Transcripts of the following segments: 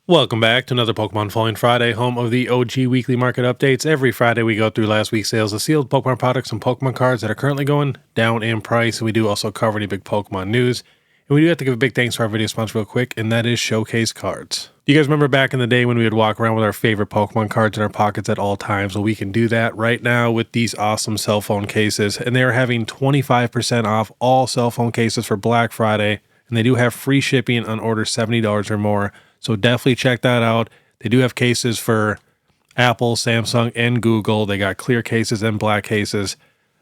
Welcome back to another Pokemon Falling Friday, home of the OG weekly market updates. Every Friday we go through last week's sales of sealed Pokemon products and Pokemon cards that are currently going down in price. And we do also cover any big Pokemon news. And we do have to give a big thanks to our video sponsor real quick, and that is Showcase Cards. Do you guys remember back in the day when we would walk around with our favorite Pokemon cards in our pockets at all times? Well, we can do that right now with these awesome cell phone cases. And they are having 25% off all cell phone cases for Black Friday. And they do have free shipping on orders $70 or more. So definitely check that out. They do have cases for Apple, Samsung, and Google. They got clear cases and black cases.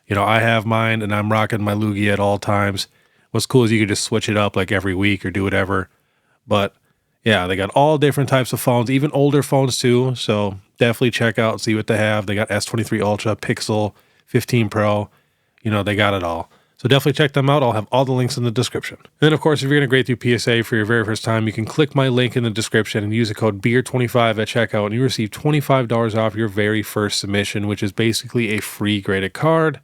You know, I have mine and I'm rocking my Lugia at all times. What's cool is you can just switch it up like every week or do whatever. But yeah, they got all different types of phones, even older phones too. So definitely check out, see what they have. They got S23 Ultra, Pixel, 15 Pro. You know, they got it all. So definitely check them out. I'll have all the links in the description. And then, of course, if you're going to grade through PSA for your very first time, you can click my link in the description and use the code BEARD25 at checkout, and you receive $25 off your very first submission, which is basically a free graded card.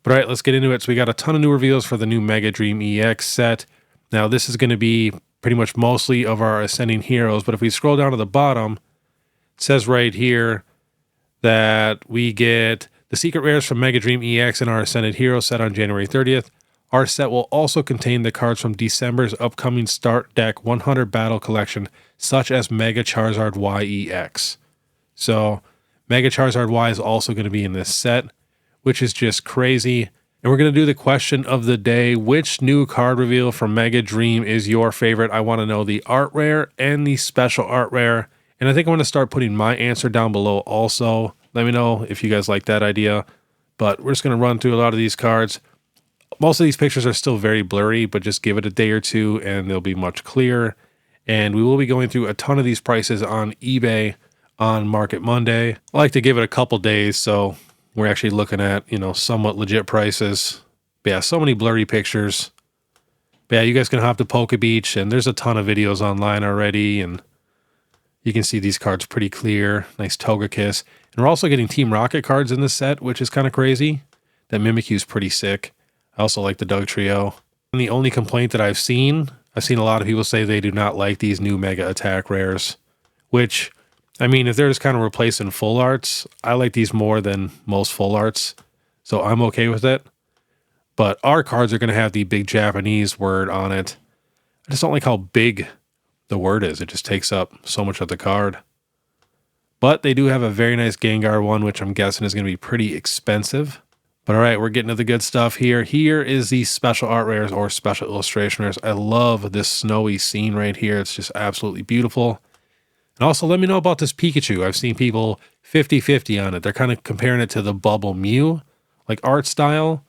But all right, let's get into it. So we got a ton of new reveals for the new Mega Dream EX set. Now, this is going to be pretty much mostly of our Ascending Heroes, but if we scroll down to the bottom, it says right here that we get the secret rares from Mega Dream EX and our Ascended Hero set on January 30th. Our set will also contain the cards from December's upcoming Start Deck 100 Battle Collection, such as Mega Charizard Y EX. So, Mega Charizard Y is also going to be in this set, which is just crazy. And we're going to do the question of the day. Which new card reveal from Mega Dream is your favorite? I want to know the art rare and the special art rare. And I think I'm going to start putting my answer down below also. Let me know if you guys like that idea. But we're just going to run through a lot of these cards. Most of these pictures are still very blurry, but just give it a day or two and they'll be much clearer. And we will be going through a ton of these prices on eBay on Market Monday. I like to give it a couple days, so we're actually looking at, you know, somewhat legit prices. But yeah, so many blurry pictures. But yeah, you guys can hop to PokeBeach, and there's a ton of videos online already, and you can see these cards pretty clear. Nice Togekiss. And we're also getting Team Rocket cards in this set, which is kind of crazy. That Mimikyu is pretty sick. I also like the Doug Trio. And the only complaint that I've seen a lot of people say they do not like these new Mega Attack rares. Which, I mean, if they're just kind of replacing full arts, I like these more than most full arts. So I'm okay with it. But our cards are going to have the big Japanese word on it. I just don't like how big the word is. It just takes up so much of the card. But they do have a very nice Gengar one, which I'm guessing is going to be pretty expensive. But all right, we're getting to the good stuff here. Here is the special art rares or special illustration rares. I love this snowy scene right here. It's just absolutely beautiful. And also let me know about this Pikachu. I've seen people 50-50 on it. They're kind of comparing it to the Bubble Mew, like art style.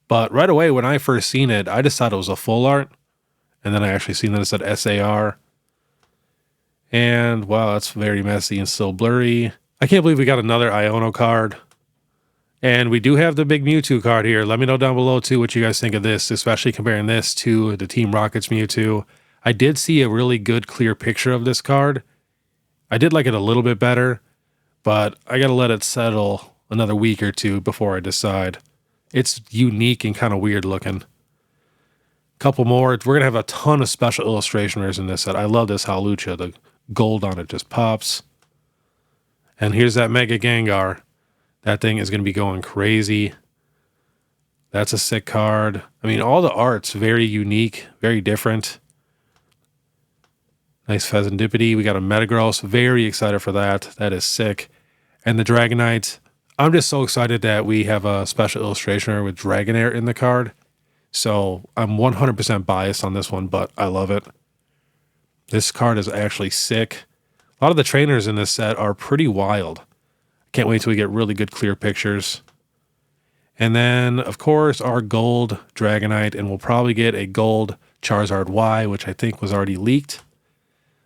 But right away, when I first seen it, I just thought it was a full art. And then I actually seen that it said SAR. And wow, that's very messy and still blurry. I can't believe we got another Iono card. And we do have the big Mewtwo card here. Let me know down below too what you guys think of this, especially comparing this to the Team Rocket's Mewtwo. I did see a really good clear picture of this card. I did like it a little bit better, but I gotta let it settle another week or two before I decide. It's unique and kind of weird looking. Couple more. We're going to have a ton of special illustration rares in this set. I love this Hawlucha. The gold on it just pops. And here's that Mega Gengar. That thing is going to be going crazy. That's a sick card. I mean, all the art's very unique, very different. Nice Pheasantipity. We got a Metagross. Very excited for that. That is sick. And the Dragonite. I'm just so excited that we have a special illustration rare with Dragonair in the card. So I'm 100% biased on this one, but I love it. This card is actually sick. A lot of the trainers in this set are pretty wild. Can't wait till we get really good clear pictures. And then, of course, our gold Dragonite, and we'll probably get a gold Charizard Y, which I think was already leaked.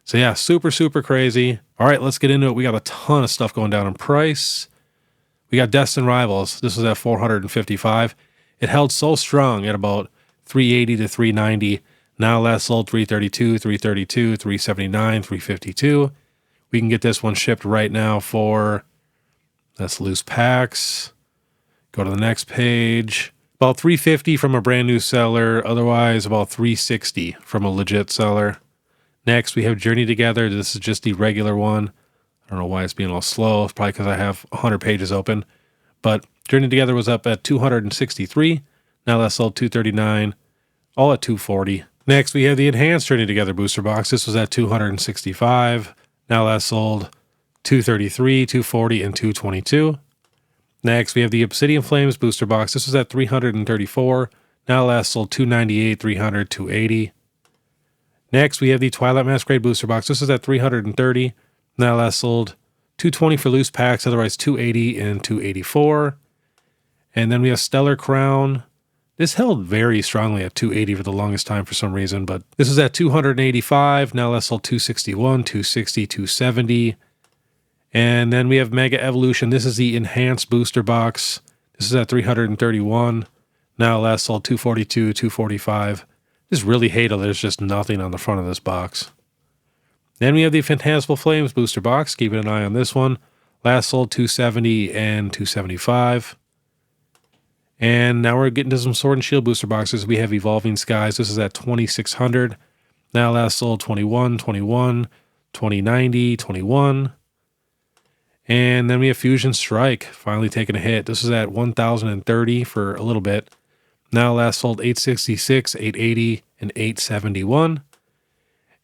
So yeah, super, super crazy. All right, let's get into it. We got a ton of stuff going down in price. We got Destined Rivals. This was at $455. It held so strong at about $380 to $390. Now last sold $332, $332, $379, $352. We can get this one shipped right now for, that's loose packs. Go to the next page. About $350 from a brand new seller. Otherwise, about $360 from a legit seller. Next, we have Journey Together. This is just the regular one. I don't know why it's being a little slow. It's probably because I have 100 pages open. But Journey Together was up at 263. Now that's sold 239, all at 240. Next, we have the Enhanced Journey Together booster box. This was at 265. Now that's sold 233, 240, and 222. Next, we have the Obsidian Flames booster box. This was at 334. Now last sold 298, 300, 280. Next, we have the Twilight Masquerade booster box. This is at 330. Now last sold 220 for loose packs, otherwise 280 and 284. And then we have Stellar Crown. This held very strongly at 280 for the longest time for some reason, but this is at 285. Now last sold 261, 260, 270. And then we have Mega Evolution. This is the Enhanced booster box. This is at 331. Now last sold 242, 245. Just really hate it. There's just nothing on the front of this box. Then we have the Phantasmal Flames booster box. Keeping an eye on this one. Last sold 270 and 275. And now we're getting to some Sword and Shield booster boxes. We have Evolving Skies. This is at 2,600. Now last sold 21, 21, 2090, 21. And then we have Fusion Strike finally taking a hit. This is at 1,030 for a little bit. Now last sold 866, 880, and 871.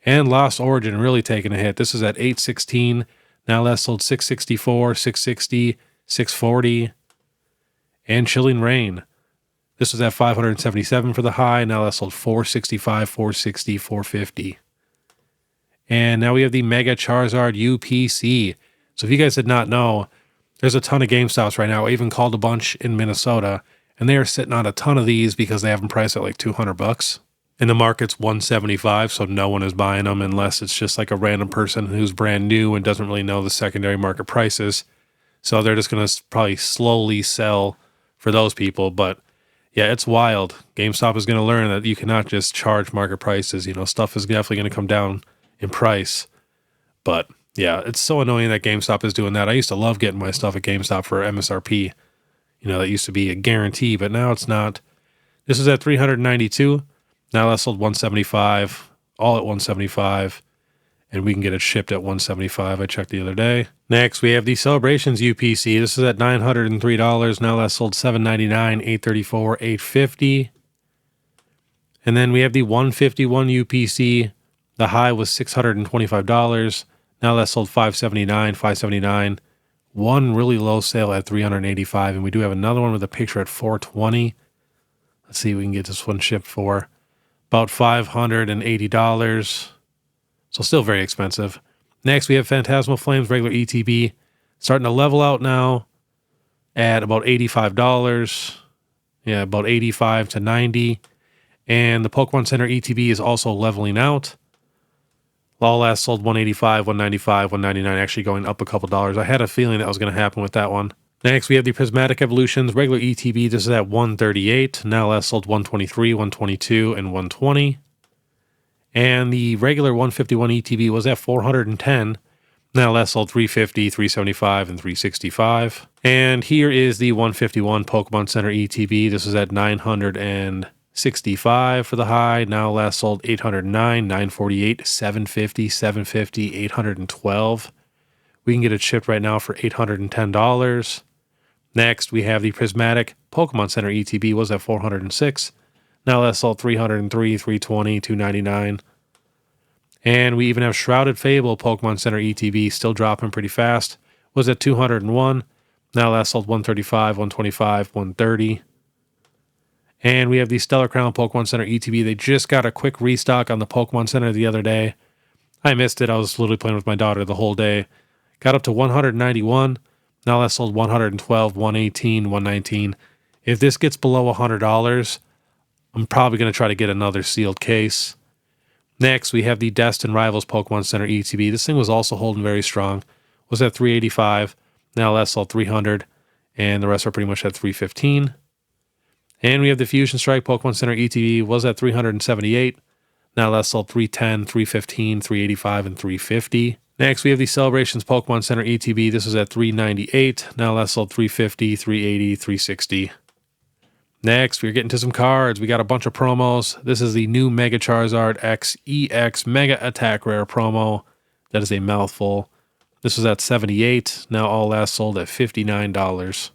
And Lost Origin really taking a hit. This is at 816. Now last sold 664, 660, 640. And Chilling Reign. This was at 577 for the high. Now last sold 465, 460, 450. And now we have the Mega Charizard UPC. So if you guys did not know, there's a ton of GameStops right now. I even called a bunch in Minnesota, and they are sitting on a ton of these because they have them priced at like $200. And the market's $175, so no one is buying them unless it's just like a random person who's brand new and doesn't really know the secondary market prices. So they're just going to probably slowly sell for those people. But yeah, it's wild. GameStop is going to learn that you cannot just charge market prices. You know, stuff is definitely going to come down in price. But yeah, it's so annoying that GameStop is doing that. I used to love getting my stuff at GameStop for MSRP. You know, that used to be a guarantee, but now it's not. This is at 392. Now that sold 175, all at 175, and we can get it shipped at 175. I checked the other day. Next, we have the Celebrations UPC. This is at $903. Now that sold $799, $834, $850. And then we have the 151 UPC. The high was $625. Now that sold $579, $579. One really low sale at $385, and we do have another one with a picture at $420. Let's see if we can get this one shipped for about $580. So still very expensive. Next, we have Phantasmal Flames regular ETB. Starting to level out now at about $85. Yeah, about 85 to 90. And the Pokemon Center ETB is also leveling out. All last sold 185, 195, 199, actually going up a couple dollars. I had a feeling that was going to happen with that one. Next, we have the Prismatic Evolutions regular ETB. This is at 138. Now last sold 123, 122, and 120. And the regular 151 ETB was at 410. Now last sold 350, 375, and 365. And here is the 151 Pokemon Center ETB. This is at 965 for the high. Now last sold 809, 948, 750, 750, 812. We can get it shipped right now for $810. Next, we have the Prismatic Pokemon Center ETB was at 406. Now last sold 303, 320, 299. And we even have Shrouded Fable Pokemon Center ETB still dropping pretty fast. Was at 201. Now last sold 135, 125, 130. And we have the Stellar Crown Pokemon Center ETB. They just got a quick restock on the Pokemon Center the other day. I missed it. I was literally playing with my daughter the whole day. Got up to 191. Now that sold 112, 118, 119. If this gets below $100, I'm probably going to try to get another sealed case. Next, we have the Destin Rivals Pokemon Center ETB. This thing was also holding very strong. Was at 385. Now that sold 300. And the rest are pretty much at 315. And we have the Fusion Strike Pokemon Center ETB. Was at 378. Now that sold 310, 315, 385, and 350. Next, we have the Celebrations Pokemon Center ETB. This is at 398. Now that sold 350, 380, 360. Next, we're getting to some cards. We got a bunch of promos. This is the new Mega Charizard X EX Mega Attack Rare promo. That is a mouthful. This was at $78. Now all last sold at $59.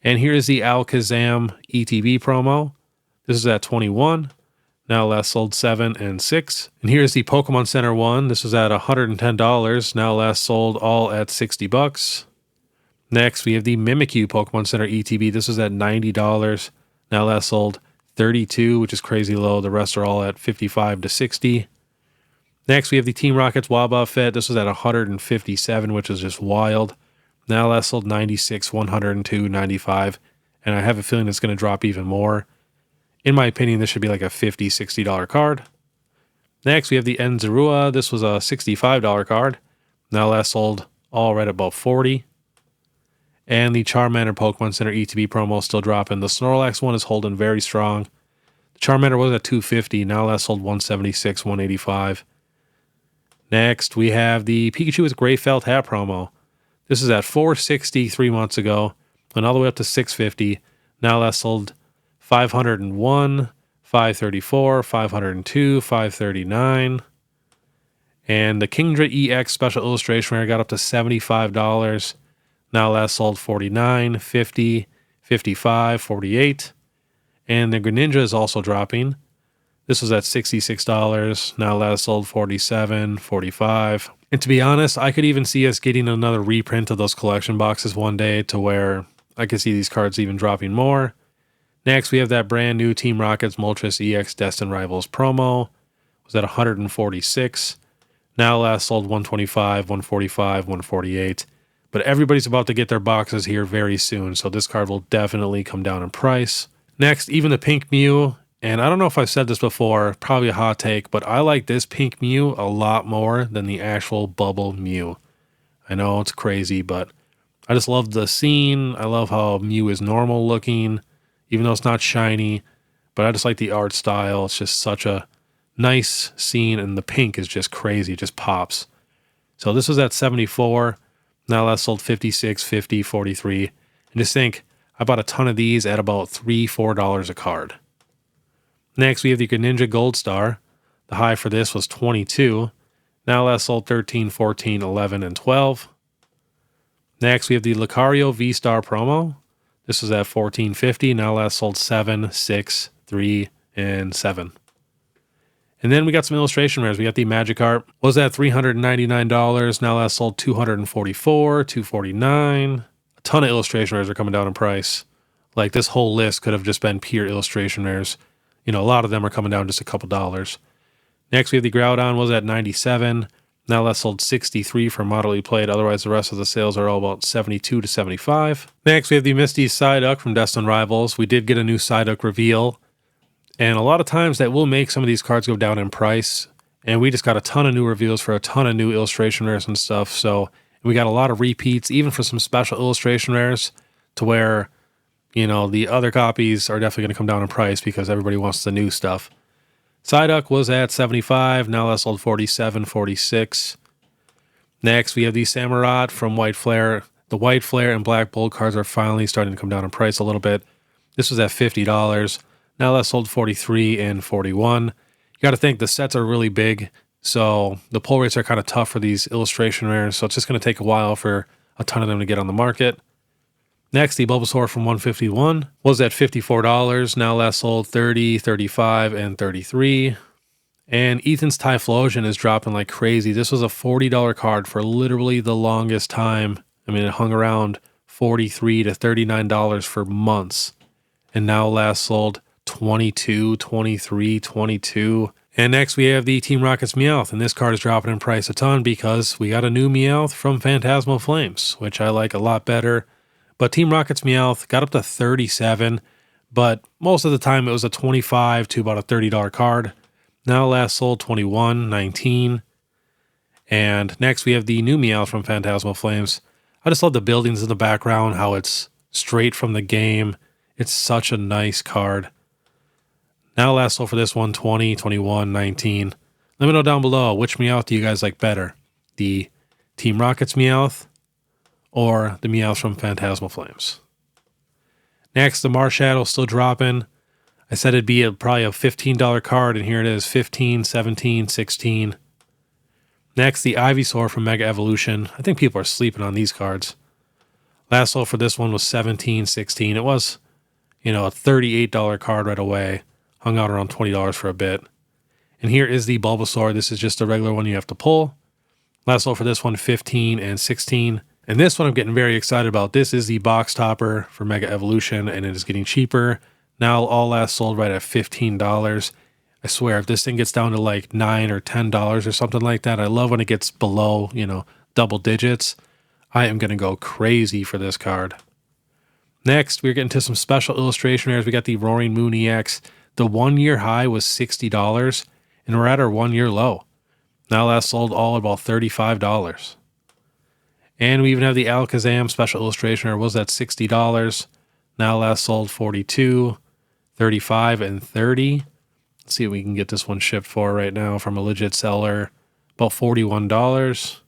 And here's the Alakazam ETB promo. This is at $21. Now last sold $7 and $6. And here's the Pokemon Center one. This was at $110. Now last sold all at $60. Next, we have the Mimikyu Pokemon Center ETB. This is at $90. Now last sold $32, which is crazy low. The rest are all at $55 to $60. Next, we have the Team Rocket's Waba Fit. This was at $157, which is just wild. Now last sold $96, $102, $95. And I have a feeling it's going to drop even more. In my opinion, this should be like a $50, $60 card. Next, we have the Enzurua. This was a $65 card. Now last sold all right at about $40. And the Charmander Pokemon Center ETB promo still dropping. The Snorlax one is holding very strong. The Charmander was at $250. Now last sold $176, $185. Next, we have the Pikachu with Gray Felt Hat promo. This is at $460 3 months ago, and all the way up to $650. Now last sold $501, $534, $502, $539. And the Kingdra EX Special Illustration Rare got up to $75. Now last sold $49, $50, $55, $48. And the Greninja is also dropping. This was at $66. Now last sold $47, $45. And to be honest, I could even see us getting another reprint of those collection boxes one day to where I could see these cards even dropping more. Next, we have that brand new Team Rocket's Moltres EX Destined Rivals promo. It was at $146. Now last sold $125, $145, $148. But everybody's about to get their boxes here very soon, so this card will definitely come down in price. Next, even the Pink Mew. And I don't know if I've said this before, probably a hot take, but I like this Pink Mew a lot more than the actual Bubble Mew. I know it's crazy, but I just love the scene. I love how Mew is normal looking, even though it's not shiny. But I just like the art style. It's just such a nice scene, and the pink is just crazy. It just pops. So this was at $74. Now last sold $56, $50, $43. And just think, I bought a ton of these at about $3, $4 a card. Next, we have the Greninja Gold Star. The high for this was $22. Now last sold $13, $14, $11, and $12. Next, we have the Lucario V-Star promo. This was at $14.50. Now last sold $7, $6, $3, and $7. And then we got some illustration rares. We got the Magikarp. Was at $399. Now last sold $244, $249. A ton of illustration rares are coming down in price. Like this whole list could have just been pure illustration rares. You know, a lot of them are coming down just a couple dollars. Next, we have the Groudon. Was at $97. Now last sold $63 for moderately played. Otherwise, the rest of the sales are all about $72 to $75. Next, we have the Misty Psyduck from Destined Rivals. We did get a new Psyduck reveal. And a lot of times that will make some of these cards go down in price. And we just got a ton of new reveals for a ton of new illustration rares and stuff. So we got a lot of repeats, even for some special illustration rares, to where, you know, the other copies are definitely going to come down in price because everybody wants the new stuff. Psyduck was at $75. Now last sold $47, $46. Next, we have the Samurott from White Flare. The White Flare and Black Bolt cards are finally starting to come down in price a little bit. This was at $50. Now last sold $43 and $41. You got to think the sets are really big, so the pull rates are kind of tough for these illustration rares, so it's just going to take a while for a ton of them to get on the market. Next, the Bulbasaur from 151 was at $54. Now last sold $30, $35, and $33. And Ethan's Typhlosion is dropping like crazy. This was a $40 card for literally the longest time. I mean, it hung around $43 to $39 for months. And now last sold $22, $23, $22. And next we have the Team Rocket's Meowth. And this card is dropping in price a ton because we got a new Meowth from Phantasmal Flames, which I like a lot better. But Team Rocket's Meowth got up to $37, but most of the time it was a $25 to about a $30 card. Now last sold $21, $19. And next we have the new Meowth from Phantasmal Flames. I just love the buildings in the background, how it's straight from the game. It's such a nice card. Now last sold for this one, $20, $21, $19. Let me know down below, which Meowth do you guys like better? The Team Rocket's Meowth or the Meowth from Phantasmal Flames? Next, the Marshadow still dropping. I said it'd be probably a $15 card, and here it is, 15, 17, 16. Next, the Ivysaur from Mega Evolution. I think people are sleeping on these cards. Last sold for this one was 17, 16. It was, a $38 card right away. Hung out around $20 for a bit. And here is the Bulbasaur. This is just a regular one you have to pull. Last sold for this one, 15 and 16. And this one I'm getting very excited about. This is the box topper for Mega Evolution, and it is getting cheaper. Now all last sold right at $15. I swear, if this thing gets down to like $9 or $10 or something like that, I love when it gets below, double digits. I am going to go crazy for this card. Next, we're getting to some special illustration rares. We got the Roaring Moon EX. The 1 year high was $60, and we're at our 1 year low. Now last sold all about $35. And we even have the Alakazam special illustration rare. Was at $60. Now last sold $42, $35, and $30. Let's see what we can get this one shipped for right now from a legit seller. About $41.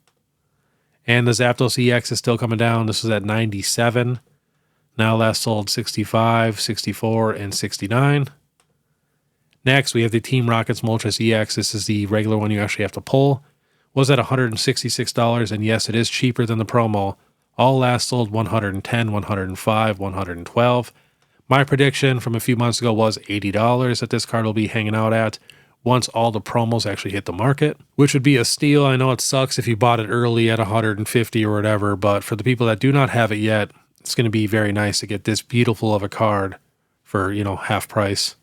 And the Zapdos EX is still coming down. This is at $97. Now last sold $65, $64, and $69. Next, we have the Team Rocket's Moltres EX. This is the regular one you actually have to pull. Was at $166, and yes, it is cheaper than the promo. All last sold $110, $105, $112. My prediction from a few months ago was $80 that this card will be hanging out at once all the promos actually hit the market, which would be a steal. I know it sucks if you bought it early at $150 or whatever, but for the people that do not have it yet, it's going to be very nice to get this beautiful of a card for, half price.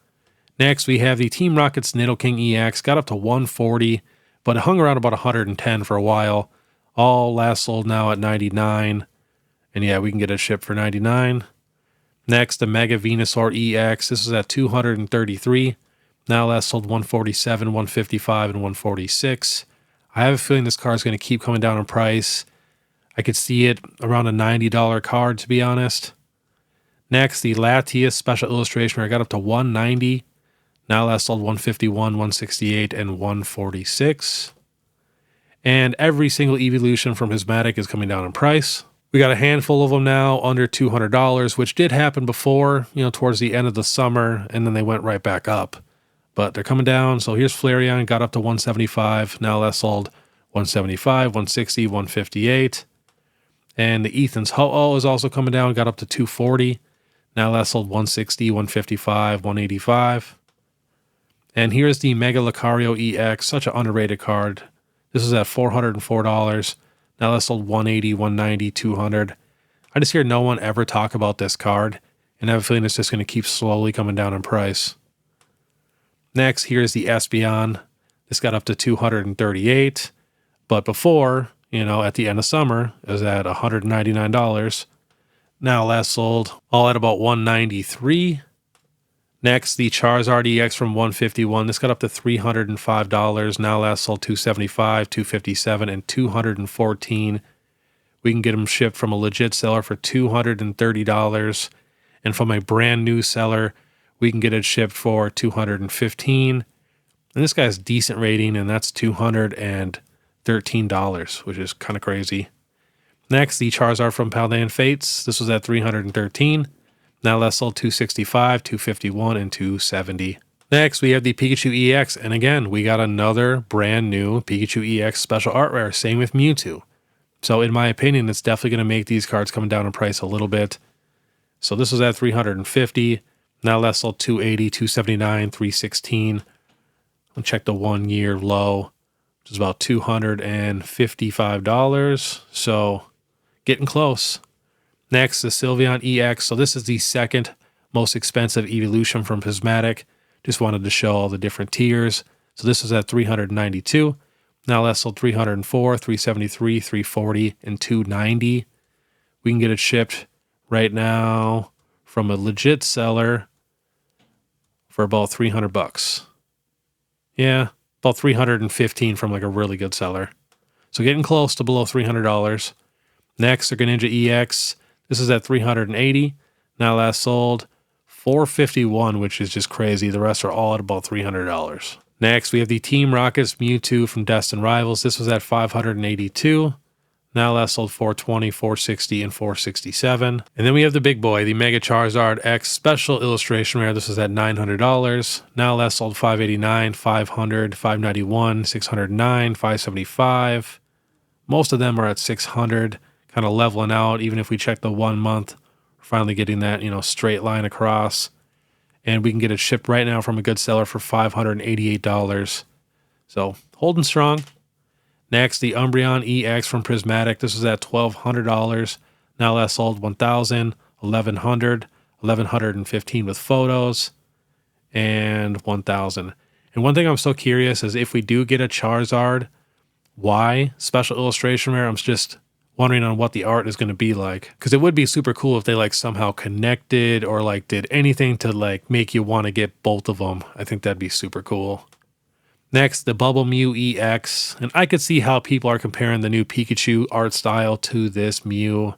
Next, we have the Team Rocket's Nidoking EX. Got up to $140, but it hung around about $110 for a while. All last sold now at $99. And yeah, we can get it shipped for $99. Next, the Mega Venusaur EX. This is at $233. Now last sold $147, $155, and $146. I have a feeling this card is going to keep coming down in price. I could see it around a $90 card, to be honest. Next, the Latias special illustration rare got up to $190. Now last sold $151, $168, and $146. And every single evolution from Prismatic is coming down in price. We got a handful of them now under $200, which did happen before, towards the end of the summer, and then they went right back up. But they're coming down. So here's Flareon, got up to $175. Now last sold $175, $160, $158. And the Ethan's Ho-Oh is also coming down, got up to $240. Now last sold $160, $155, $185. And here's the Mega Lucario EX, such an underrated card. This is at $404. Now last sold $180, $190, $200. I just hear no one ever talk about this card, and I have a feeling it's just going to keep slowly coming down in price. Next, here's the Espeon. This got up to $238. But before, at the end of summer, it was at $199. Now last sold all at about $193. Next, the Charizard EX from $151. This got up to $305. Now last sold $275, $257, and $214. We can get them shipped from a legit seller for $230. And from a brand new seller, we can get it shipped for $215. And this guy has decent rating, and that's $213, which is kind of crazy. Next, the Charizard from Paldean Fates. This was at $313. Now last sold $265, $251, and $270. Next, we have the Pikachu EX. And again, we got another brand new Pikachu EX special art rare. Same with Mewtwo. So in my opinion, it's definitely going to make these cards coming down in price a little bit. So this was at $350. Now last sold $280, $279, $316. I'll check the 1 year low, which is about $255. So getting close. Next, the Sylveon EX. So this is the second most expensive evolution from Prismatic. Just wanted to show all the different tiers. So this is at $392. Now last sold $304, $373, $340, and $290. We can get it shipped right now from a legit seller for about $300. Yeah, about $315 from like a really good seller. So getting close to below $300. Next, the Greninja EX. This is at $380. Now last sold $451, which is just crazy. The rest are all at about $300. Next, we have the Team Rocket's Mewtwo from Destined Rivals. This was at $582. Now last sold 420, 460, and 467. And then we have the big boy, the Mega Charizard X Special Illustration Rare. This is at $900. Now last sold 589, 500, 591, 609, 575. Most of them are at 600, kind of leveling out. Even if we check the 1 month, we're finally getting that, straight line across. And we can get it shipped right now from a good seller for $588. So holding strong. Next, the Umbreon EX from Prismatic. This was at $1,200. Now last sold 1,000, 1,100, 1,115 with photos, and 1,000. And one thing I'm so curious is if we do get a Charizard, why special illustration rare? I'm just wondering on what the art is going to be like, because it would be super cool if they like somehow connected or like did anything to like make you want to get both of them. I think that'd be super cool. Next, the Bubble Mew EX, and I could see how people are comparing the new Pikachu art style to this Mew.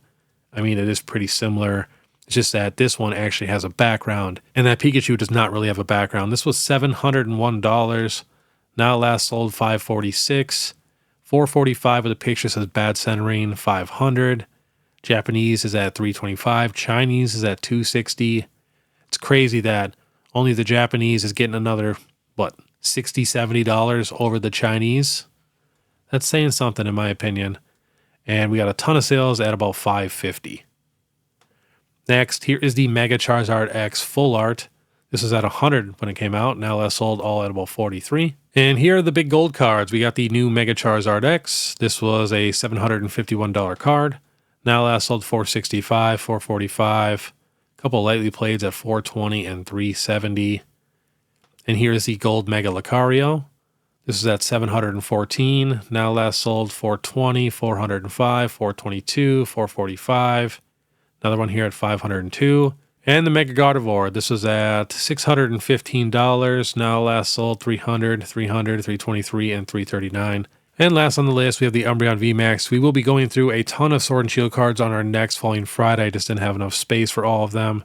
I mean, it is pretty similar. It's just that this one actually has a background, and that Pikachu does not really have a background. This was $701. Now last sold $546. $445 with a picture says bad centering, $500. Japanese is at $325. Chinese is at $260. It's crazy that only the Japanese is getting another, $60, $70 over the Chinese. That's saying something in my opinion. And we got a ton of sales at about $550. Next, here is the Mega Charizard X Full Art. This was at $100 when it came out. Now last sold all at about $43. And here are the big gold cards. We got the new Mega Charizard X. This was a $751 card. Now last sold $465, $445. A couple lightly played at $420 and $370. And here's the gold Mega Lucario. This is at $714. Now last sold $420, $405, $422, $445. Another one here at $502. And the Mega Gardevoir. This was at $615. Now last sold $300, $300, $323, and $339. And last on the list, we have the Umbreon VMAX. We will be going through a ton of Sword and Shield cards on our next following Friday. I just didn't have enough space for all of them.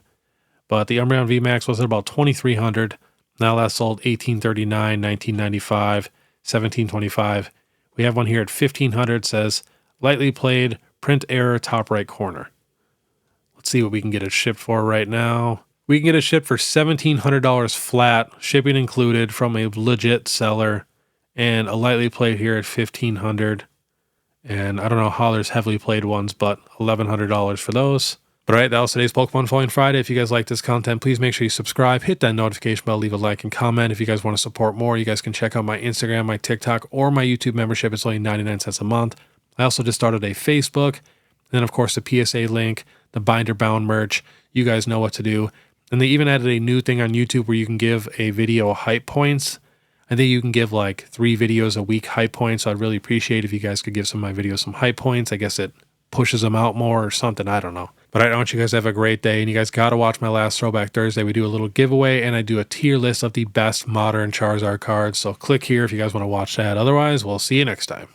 But the Umbreon VMAX was at about $2,300. Now last sold $1,839, $1,995, $1,725. We have one here at $1,500. Says lightly played, print error, top right corner. Let's see what we can get it shipped for right now. We can get it shipped for $1,700 flat, shipping included from a legit seller, and a lightly played here at $1,500. And I don't know how there's heavily played ones, but $1,100 for those. But all right, that was today's Pokemon Following Friday. If you guys like this content, please make sure you subscribe, hit that notification bell, leave a like and comment. If you guys want to support more, you guys can check out my Instagram, my TikTok, or my YouTube membership. It's only 99 cents a month. I also just started a Facebook, and then of course the PSA link, the binder bound merch. You guys know what to do. And they even added a new thing on YouTube where you can give a video hype points. I think you can give like 3 videos a week hype points. So I'd really appreciate if you guys could give some of my videos some hype points. I guess it pushes them out more or something. I don't know. But I want you guys to have a great day, and you guys got to watch my last Throwback Thursday. We do a little giveaway, and I do a tier list of the best modern Charizard cards. So click here if you guys want to watch that. Otherwise, we'll see you next time.